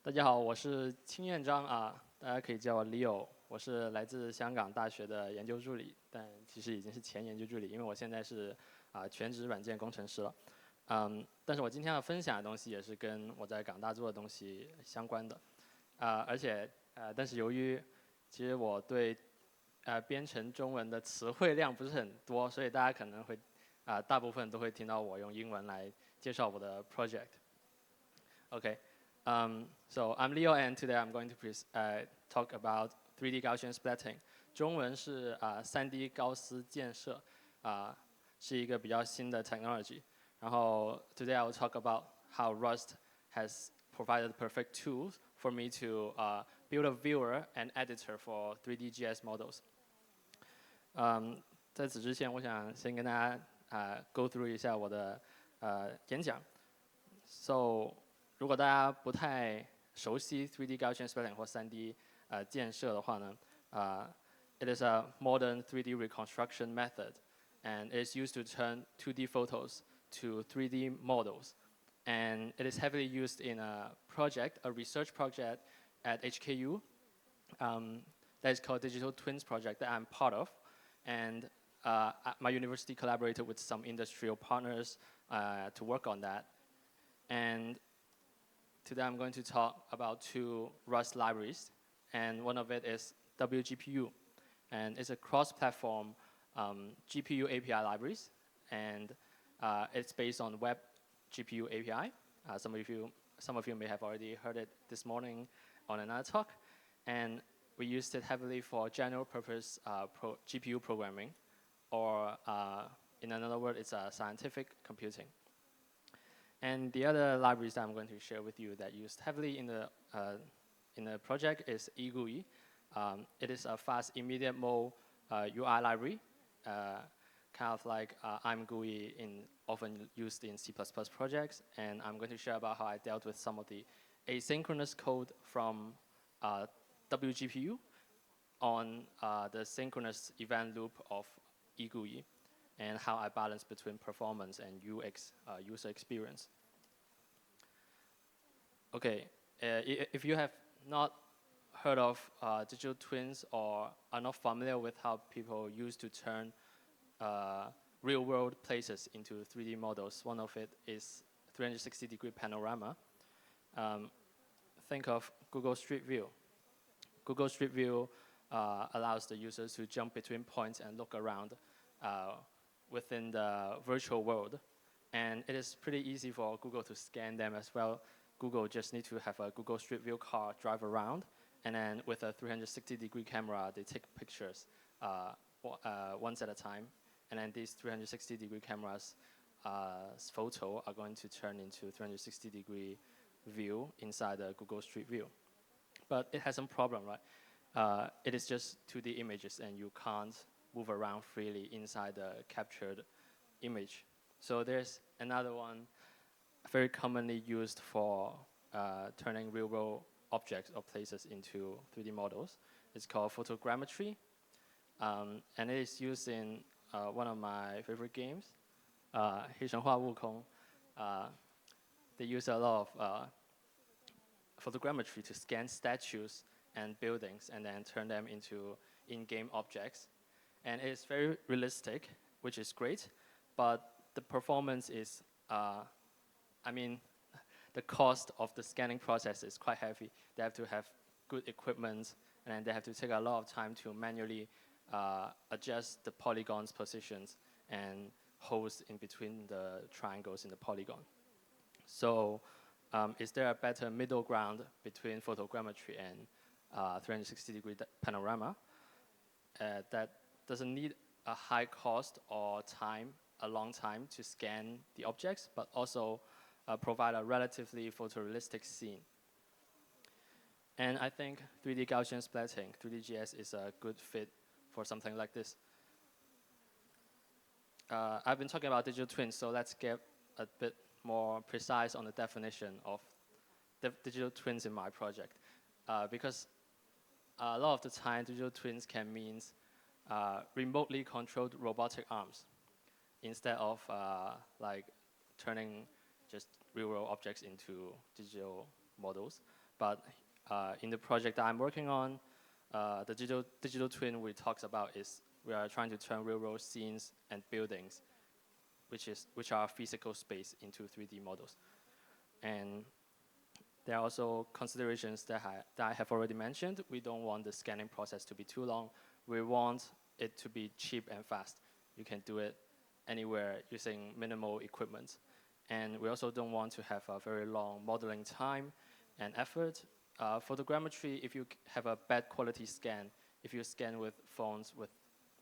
大家好，我是青院章啊，大家可以叫我 Leo。我是来自香港大学的研究助理，但其实已经是前研究助理，因为我现在是全职软件工程师了。但是我今天要分享的东西也是跟我在港大做的东西相关的。但是由于其实我对编程中文的词汇量不是很多，所以大家可能会大部分都会听到我用英文来介绍我的 project。Okay. So I'm Leo, and today I'm going to talk about 3D Gaussian Splatting. 中文是3D 高斯建设，是一个比较新的 technology. 然后 today I will talk about how Rust has provided perfect tools for me to build a viewer and editor for 3D GS models. 在此之前，我想先跟大家go through 一下我的演讲。So 如果大家不太熟悉 3D Gaussian Splatting 或3D 建设的话呢，it is a modern 3D reconstruction method, and it is used to turn 2D photos to 3D models. And it is heavily used in a research project at HKU, that is called Digital Twins project that I'm part of. And my university collaborated with some industrial partners to work on that. And today I'm going to talk about two Rust libraries, and one of it is WGPU, and it's a cross-platform GPU API libraries, and it's based on WebGPU API. Some of you may have already heard it this morning on another talk, and we used it heavily for general-purpose GPU programming, or in another word, it's scientific computing. And the other libraries that I'm going to share with you that used heavily in the project is eGUI. It is a fast immediate mode UI library, kind of like I'mGUI often used in C++ projects. And I'm going to share about how I dealt with some of the asynchronous code from WGPU on the synchronous event loop of eGUI, and how I balance between performance and UX, user experience. Okay, if you have not heard of digital twins or are not familiar with how people used to turn real-world places into 3D models, one of it is 360-degree panorama. Think of Google Street View. Google Street View allows the users to jump between points and look around within the virtual world. And it is pretty easy for Google to scan them as well. Google just need to have a Google Street View car drive around, and then with a 360-degree camera, they take pictures once at a time. And then these 360-degree cameras photo are going to turn into 360-degree view inside the Google Street View. But it has some problem, right? It is just 2D images, and you can't move around freely inside the captured image. So there's another one very commonly used for turning real-world objects or places into 3D models. It's called photogrammetry, and it is used in one of my favorite games, 黑神话悟空. They use a lot of photogrammetry to scan statues and buildings and then turn them into in-game objects. And it's very realistic, which is great, but the performance is, the cost of the scanning process is quite heavy. They have to have good equipment, and then they have to take a lot of time to manually adjust the polygons positions and holes in between the triangles in the polygon. So is there a better middle ground between photogrammetry and 360-degree panorama that doesn't need a high cost or a long time to scan the objects, but also provide a relatively photorealistic scene? And I think 3D Gaussian Splatting, 3DGS, is a good fit for something like this. I've been talking about digital twins, so let's get a bit more precise on the definition of digital twins in my project. Because a lot of the time, digital twins can mean remotely controlled robotic arms instead of like turning just real-world objects into digital models. But in the project that I'm working on, the digital twin we talked about is we are trying to turn real-world scenes and buildings, which are physical space, into 3D models. And there are also considerations that I have already mentioned. We don't want the scanning process to be too long. We want it to be cheap and fast. You can do it anywhere using minimal equipment. And we also don't want to have a very long modeling time and effort. Photogrammetry, if you have a bad quality scan, if you scan with phones with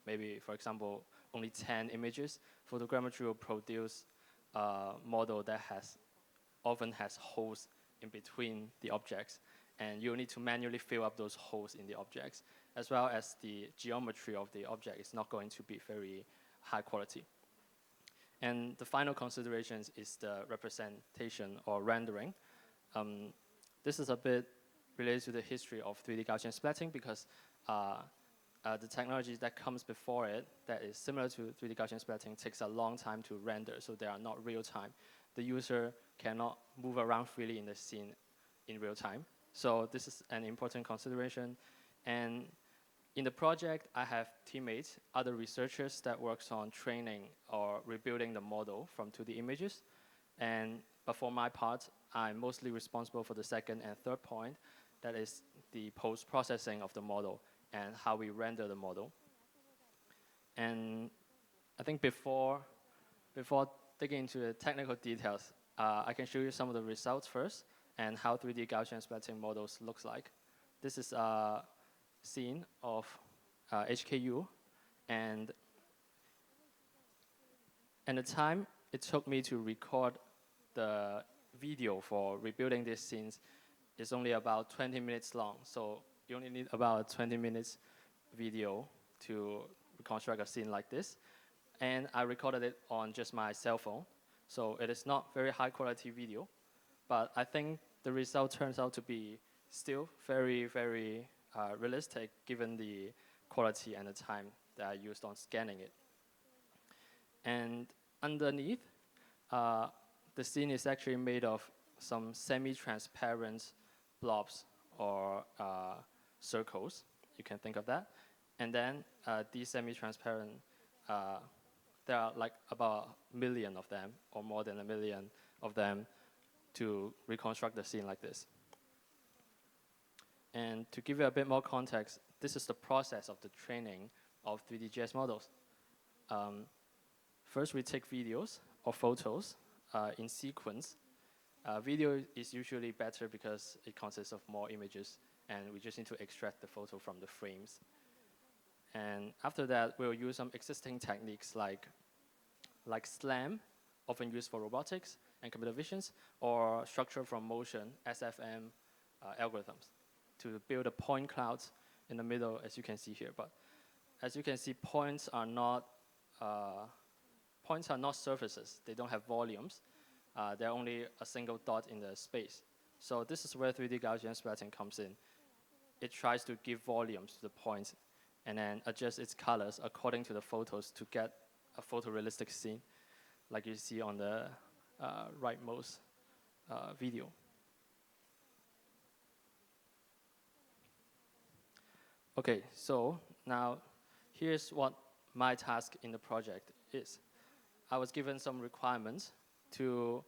maybe, for example, only 10 images, photogrammetry will produce a model that often has holes in between the objects, and you need to manually fill up those holes in the objects, as well as the geometry of the object is not going to be very high quality. And the final considerations is the representation or rendering. This is a bit related to the history of 3D Gaussian splatting because the technology that comes before it that is similar to 3D Gaussian splatting takes a long time to render, so they are not real time. The user cannot move around freely in the scene in real time. So this is an important consideration. And in the project, I have teammates, other researchers that works on training or rebuilding the model from 2D images. But for my part, I'm mostly responsible for the second and third point, that is the post-processing of the model and how we render the model. And I think before digging into the technical details, I can show you some of the results first and how 3D Gaussian splatting models looks like. This is a scene of HKU, and the time it took me to record the video for rebuilding these scenes is only about 20 minutes long. So you only need about 20 minutes video to reconstruct a scene like this. And I recorded it on just my cell phone. So it is not very high quality video, but I think the result turns out to be still very, very realistic given the quality and the time that I used on scanning it. And underneath, the scene is actually made of some semi-transparent blobs or circles, you can think of that. And then these semi-transparent, there are like about a million of them, or more than a million of them, to reconstruct the scene like this. And to give you a bit more context, this is the process of the training of 3D GS models. First, we take videos or photos in sequence. Video is usually better because it consists of more images, and we just need to extract the photo from the frames. And after that, we'll use some existing techniques like SLAM, often used for robotics and computer visions, or structure from motion, SFM algorithms, to build a point cloud in the middle, as you can see here. But as you can see, points are not surfaces. They don't have volumes. They're only a single dot in the space. So this is where 3D Gaussian splatting comes in. It tries to give volumes to the points and then adjust its colors according to the photos to get a photorealistic scene, like you see on the rightmost video. Okay, so now here's what my task in the project is. I was given some requirements to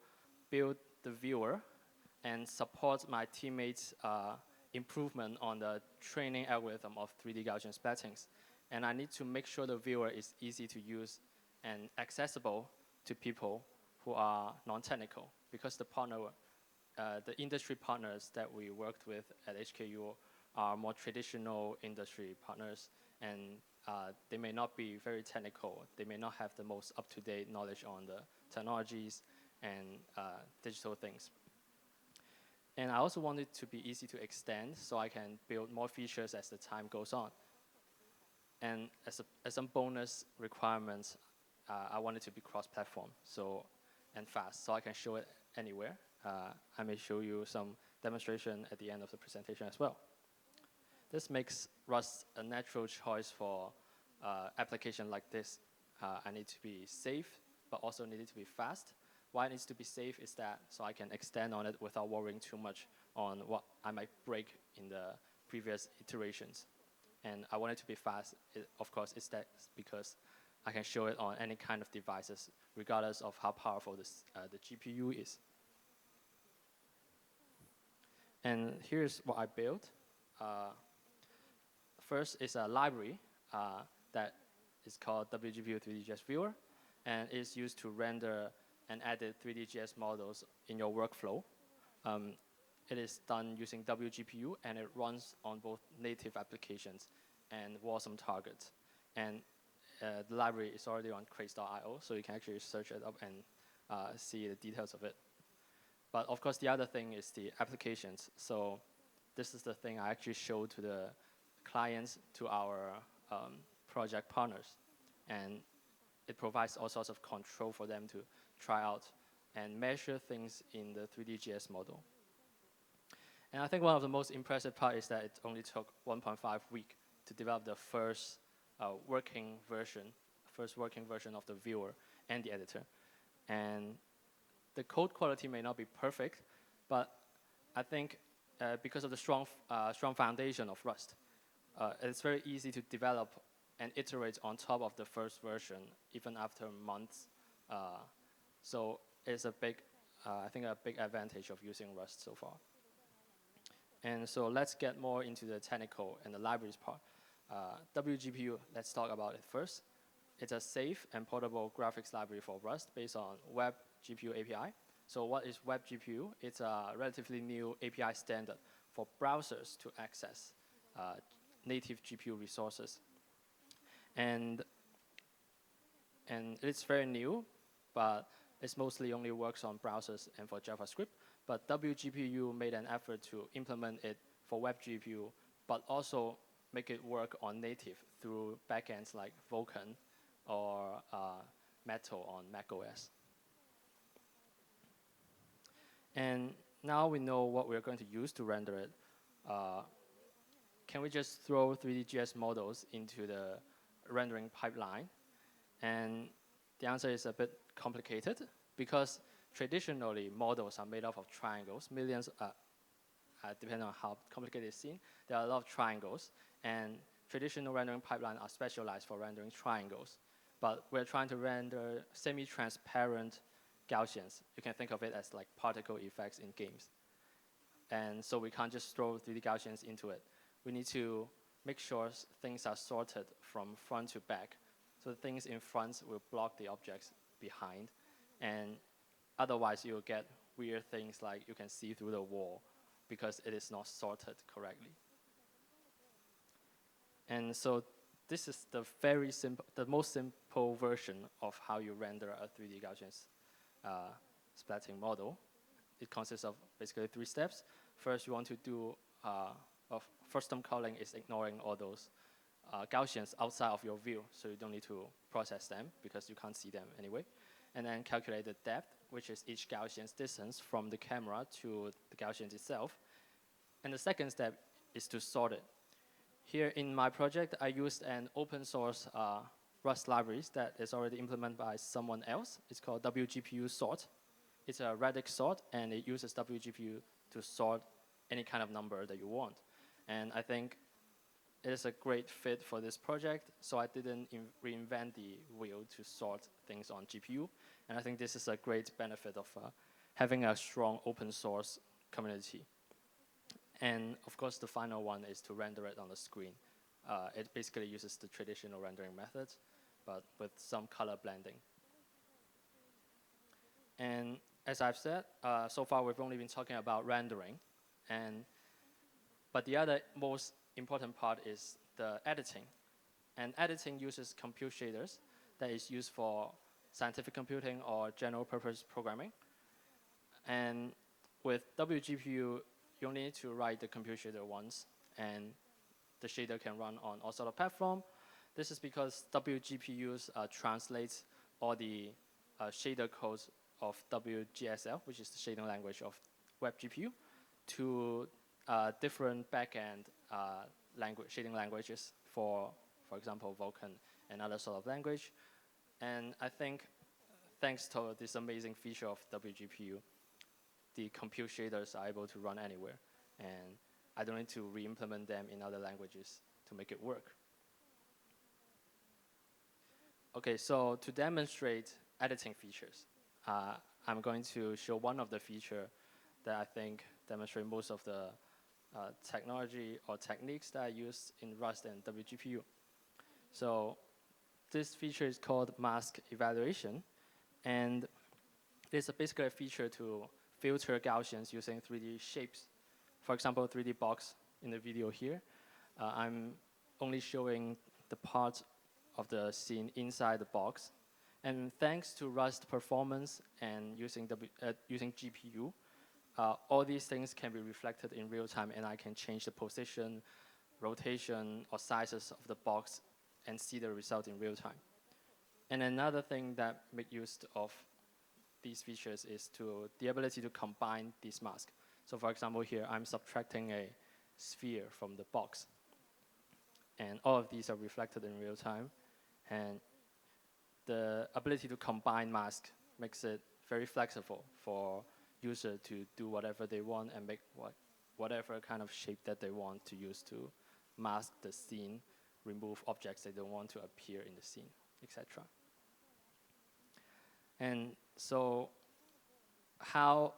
build the viewer and support my teammates' improvement on the training algorithm of 3D Gaussian splattings. And I need to make sure the viewer is easy to use and accessible to people who are non-technical, because the industry partners that we worked with at HKU are more traditional industry partners, and they may not be very technical. They may not have the most up-to-date knowledge on the technologies and digital things. And I also want it to be easy to extend so I can build more features as the time goes on. And as some bonus requirements, I want it to be cross-platform and fast, so I can show it anywhere. I may show you some demonstration at the end of the presentation as well. This makes Rust a natural choice for application like this. I need to be safe, but also need it to be fast. why it needs to be safe is that so I can extend on it without worrying too much on what I might break in the previous iterations. And I want it to be fast. Of course, it's that because I can show it on any kind of devices, regardless of how powerful the GPU is. And here's what I built. First is a library that is called WGPU 3DGS Viewer, and is used to render and edit 3DGS models in your workflow. It is done using WGPU, and it runs on both native applications and Wasm targets. And the library is already on craze.io, so you can actually search it up and see the details of it. But of course, the other thing is the applications. So this is the thing I actually show to the clients, to our project partners. And it provides all sorts of control for them to try out and measure things in the 3DGS model. And I think one of the most impressive part is that it only took 1.5 weeks to develop the first working version of the viewer and the editor. And the code quality may not be perfect, but I think because of the strong foundation of Rust, it's very easy to develop and iterate on top of the first version, even after months. So it's a big, I think a big advantage of using Rust so far. And so let's get more into the technical and the libraries part. WGPU, let's talk about it first. It's a safe and portable graphics library for Rust based on WebGPU API. So what is WebGPU? It's a relatively new API standard for browsers to access native GPU resources. And it's very new, but it mostly only works on browsers and for JavaScript. But WGPU made an effort to implement it for WebGPU, but also make it work on native through backends like Vulkan or Metal on macOS. And now we know what we're going to use to render it. Can we just throw 3DGS models into the rendering pipeline? And the answer is a bit complicated because traditionally models are made up of triangles, millions, depending on how complicated it's seen, there are a lot of triangles, and traditional rendering pipelines are specialized for rendering triangles. But we're trying to render semi-transparent Gaussians. You can think of it as like particle effects in games. And so we can't just throw 3D Gaussians into it. We need to make sure things are sorted from front to back. So the things in front will block the objects behind. And otherwise, you'll get weird things like you can see through the wall because it is not sorted correctly. And so this is the very simple, the most simple version of how you render a 3D Gaussian splatting model. It consists of basically 3 steps. First, you want to do first term culling is ignoring all those Gaussians outside of your view, so you don't need to process them because you can't see them anyway. And then calculate the depth, which is each Gaussian's distance from the camera to the Gaussian itself. And the second step is to sort it. Here in my project, I used an open source Rust library that is already implemented by someone else. It's called WGPU sort. It's a radix sort, and it uses WGPU to sort any kind of number that you want. And I think it is a great fit for this project, so I didn't reinvent the wheel to sort things on GPU. And I think this is a great benefit of having a strong open source community. And of course, the final one is to render it on the screen. It basically uses the traditional rendering methods, but with some color blending. And as I've said, so far we've only been talking about rendering. But the other most important part is the editing. And editing uses compute shaders that is used for scientific computing or general purpose programming. And with WGPU, you only need to write the compute shader once, and the shader can run on all sort of platform. This is because WGPUs translates all the shader codes of WGSL, which is the shading language of WebGPU, to different backend shading languages for example, Vulkan and other sort of language. And I think thanks to this amazing feature of WGPU, the compute shaders are able to run anywhere. And I don't need to re-implement them in other languages to make it work. Okay, so to demonstrate editing features, I'm going to show one of the features that I think demonstrate most of the technology or techniques that I use in Rust and WGPU. So this feature is called mask evaluation, and it's basically a feature to filter Gaussians using 3D shapes. For example, 3D box in the video here. I'm only showing the parts of the scene inside the box. And thanks to Rust performance and using GPU, all these things can be reflected in real time, and I can change the position, rotation, or sizes of the box and see the result in real time. And another thing that make use of these features is the ability to combine these masks. So for example, here I'm subtracting a sphere from the box. And all of these are reflected in real time. And the ability to combine masks makes it very flexible for user to do whatever they want and make whatever kind of shape that they want to use to mask the scene, remove objects they don't want to appear in the scene, etc. And so how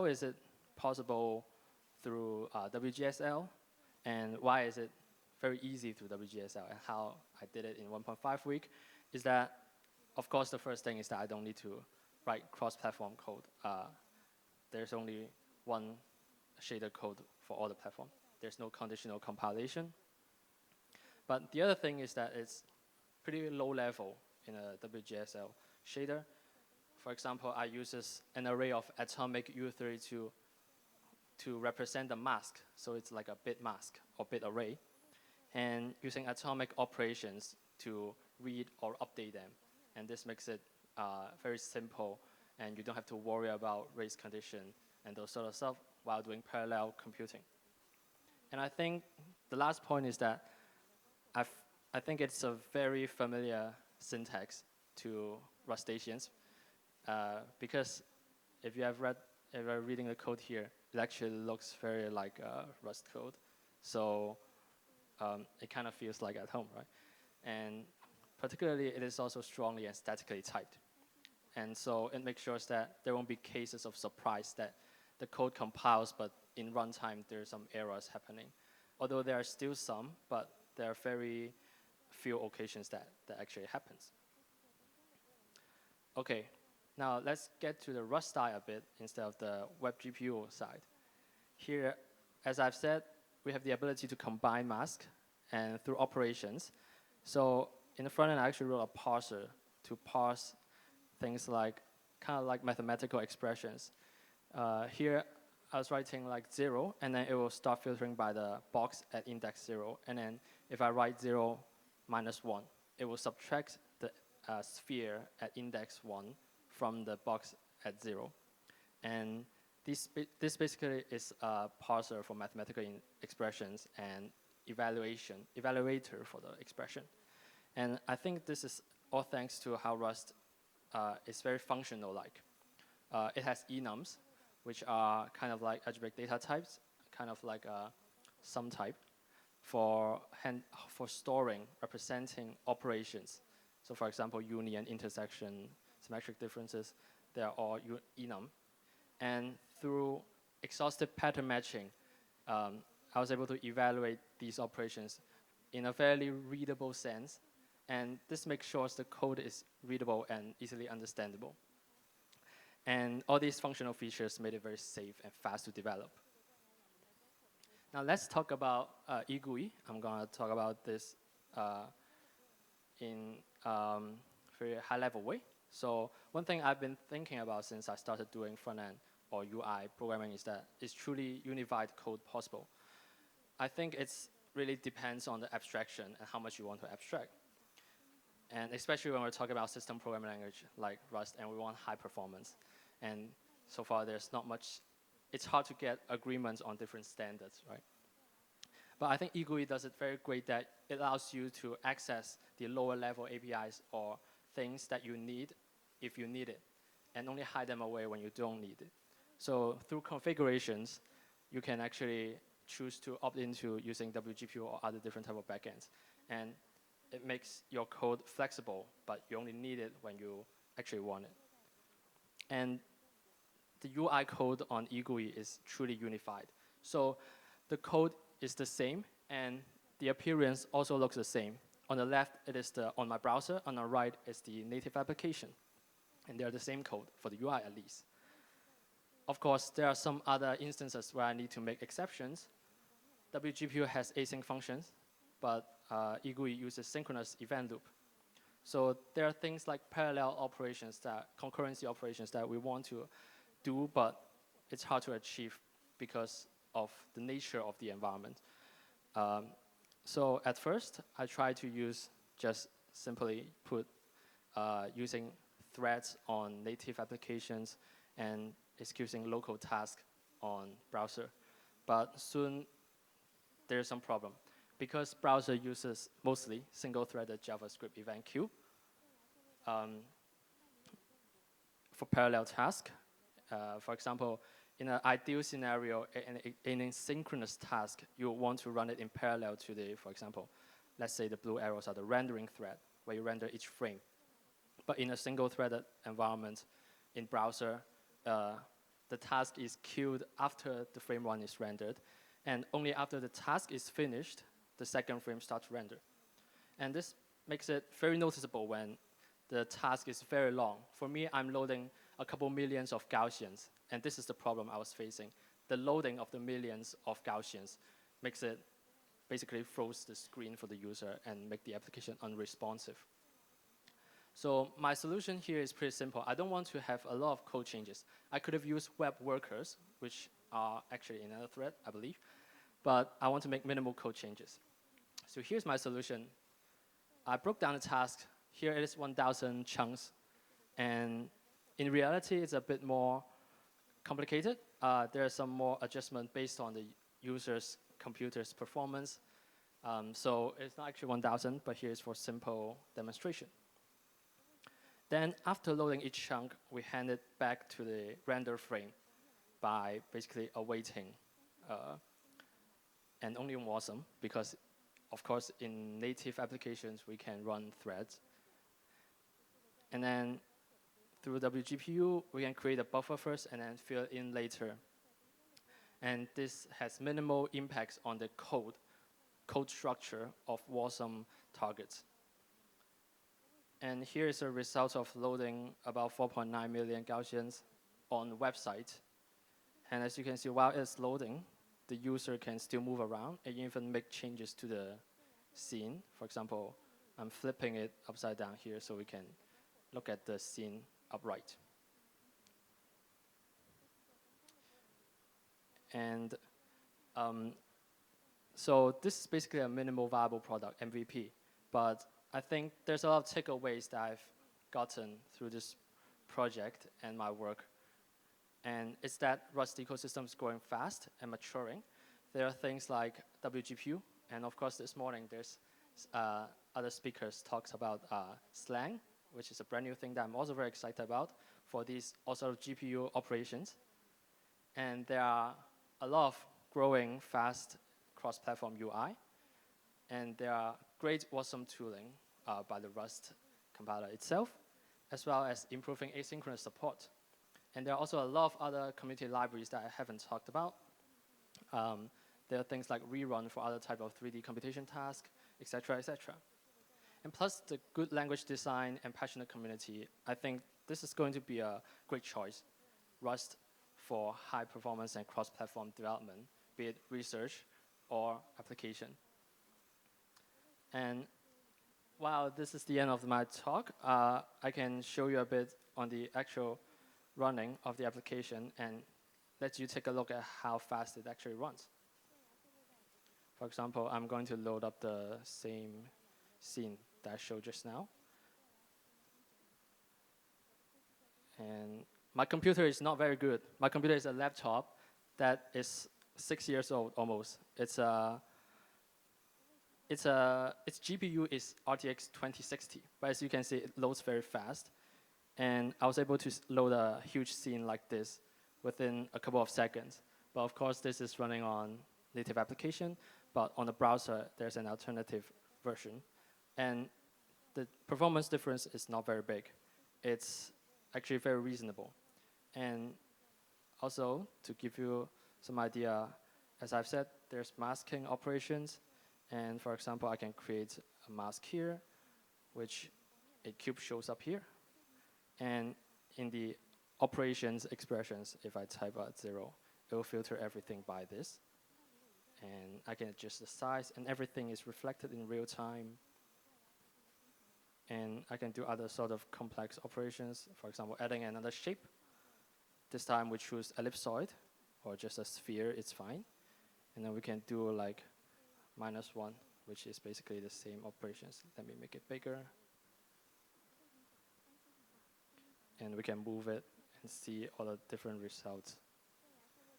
is it possible through WGSL, and why is it very easy through WGSL, and how I did it in 1.5 week is that, of course, the first thing is that I don't need to write cross-platform code. There's only one shader code for all the platform. There's no conditional compilation. But the other thing is that it's pretty low level in a WGSL shader. For example, I use an array of atomic U32 to represent the mask. So it's like a bit mask or bit array. And using atomic operations to read or update them. And this makes it very simple, and you don't have to worry about race condition and those sort of stuff while doing parallel computing. And I think the last point is that I think it's a very familiar syntax to Rustaceans, because if you're reading the code here, it actually looks very like Rust code. So it kind of feels like at home, right? And particularly, it is also strongly and statically typed. And so it makes sure that there won't be cases of surprise that the code compiles, but in runtime, there's some errors happening. Although there are still some, but there are very few occasions that actually happens. Okay, now let's get to the Rust style a bit instead of the WebGPU side. Here, as I've said, we have the ability to combine masks and through operations. So in the front end, I actually wrote a parser to parse things like, kind of like mathematical expressions. Here, I was writing like 0, and then it will start filtering by the box at index 0. And then if I write 0 minus 1, it will subtract the sphere at index 1 from the box at 0. And this basically is a parser for mathematical expressions and evaluator for the expression. And I think this is all thanks to how Rust is very functional-like. It has enums, which are kind of like algebraic data types, kind of like a sum type for storing, representing operations. So for example, union, intersection, symmetric differences, they are all enum. And through exhaustive pattern matching, I was able to evaluate these operations in a fairly readable sense. And this makes sure the code is readable and easily understandable. And all these functional features made it very safe and fast to develop. Now let's talk about eGUI. I'm going to talk about this in a very high-level way. So one thing I've been thinking about since I started doing front-end or UI programming is that is truly unified code possible? I think it really depends on the abstraction and how much you want to abstract. And especially when we're talking about system programming language like Rust, and we want high performance. And so far, there's not much. It's hard to get agreements on different standards, right? But I think eGUI does it very great that it allows you to access the lower level APIs or things that you need if you need it, and only hide them away when you don't need it. So through configurations, you can actually choose to opt into using WGPU or other different type of backends. And it makes your code flexible, but you only need it when you actually want it. And the UI code on eGUI is truly unified. So the code is the same, and the appearance also looks the same. On the left, it is on my browser. On the right is the native application. And they're the same code, for the UI at least. Of course, there are some other instances where I need to make exceptions. WGPU has async functions, but eGUI uses synchronous event loop. So there are things like parallel operations, concurrency operations that we want to do, but it's hard to achieve because of the nature of the environment. So at first, I tried to use just simply using threads on native applications and executing local tasks on browser. But soon, there's some problem. Because browser uses mostly single-threaded JavaScript event queue for parallel task. For example, in an ideal scenario, in a synchronous task, you want to run it in parallel to for example, let's say the blue arrows are the rendering thread, where you render each frame. But in a single-threaded environment, in browser, the task is queued after the frame 1 is rendered, and only after the task is finished, the second frame starts to render. And this makes it very noticeable when the task is very long. For me, I'm loading a couple millions of Gaussians, and this is the problem I was facing. The loading of the millions of Gaussians makes it basically froze the screen for the user and make the application unresponsive. So my solution here is pretty simple. I don't want to have a lot of code changes. I could have used web workers, which are actually in another thread, I believe, but I want to make minimal code changes. So here's my solution. I broke down the task. Here it is 1,000 chunks. And in reality, it's a bit more complicated. There are some more adjustments based on the user's computer's performance. So it's not actually 1,000, but here's for simple demonstration. Then after loading each chunk, we hand it back to the render frame by basically awaiting. And only in Wasm, because of course in native applications, we can run threads. And then through WGPU, we can create a buffer first and then fill in later. And this has minimal impacts on the code structure of Wasm targets. And here is a result of loading about 4.9 million Gaussians on the website. And as you can see, while it's loading, the user can still move around and even make changes to the scene. For example, I'm flipping it upside down here so we can look at the scene upright. And so this is basically a minimal viable product, MVP. But I think there's a lot of takeaways that I've gotten through this project and my work. And it's that Rust ecosystem is growing fast and maturing. There are things like WGPU, and of course this morning there's other speakers talks about slang, which is a brand new thing that I'm also very excited about for these also GPU operations. And there are a lot of growing fast cross-platform UI. And there are great Wasm tooling by the Rust compiler itself, as well as improving asynchronous support. And there are also a lot of other community libraries that I haven't talked about. There are things like rerun for other type of 3D computation tasks, et cetera, et cetera. And plus the good language design and passionate community, I think this is going to be a great choice. Rust for high performance and cross-platform development, be it research or application. And while this is the end of my talk, I can show you a bit on the actual running of the application and let you take a look at how fast it actually runs. For example, I'm going to load up the same scene that I showed just now. And my computer is not very good. My computer is a laptop that is 6 years old almost. Its GPU is RTX 2060, but as you can see, it loads very fast. And I was able to load a huge scene like this within a couple of seconds. But of course, this is running on native application, but on the browser, there's an alternative version. And the performance difference is not very big. It's actually very reasonable. And also, to give you some idea, as I've said, there's masking operations. And for example, I can create a mask here, which a cube shows up here. And in the operations expressions, if I type out 0, it will filter everything by this. And I can adjust the size, and everything is reflected in real time. And I can do other sort of complex operations. For example, adding another shape. This time we choose ellipsoid, or just a sphere, it's fine. And then we can do like -1, which is basically the same operations. Let me make it bigger. And we can move it and see all the different results.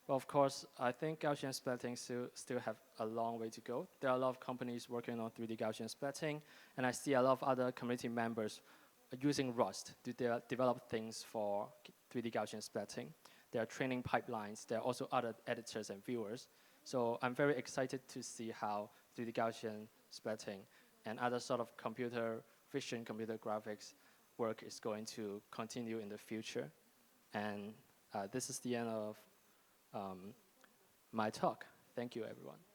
Well, of course, I think Gaussian splatting still have a long way to go. There are a lot of companies working on 3D Gaussian splatting, and I see a lot of other community members using Rust to develop things for 3D Gaussian splatting. There are training pipelines. There are also other editors and viewers. So I'm very excited to see how 3D Gaussian splatting and other sort of computer vision, computer graphics work is going to continue in the future. And this is the end of my talk. Thank you, everyone.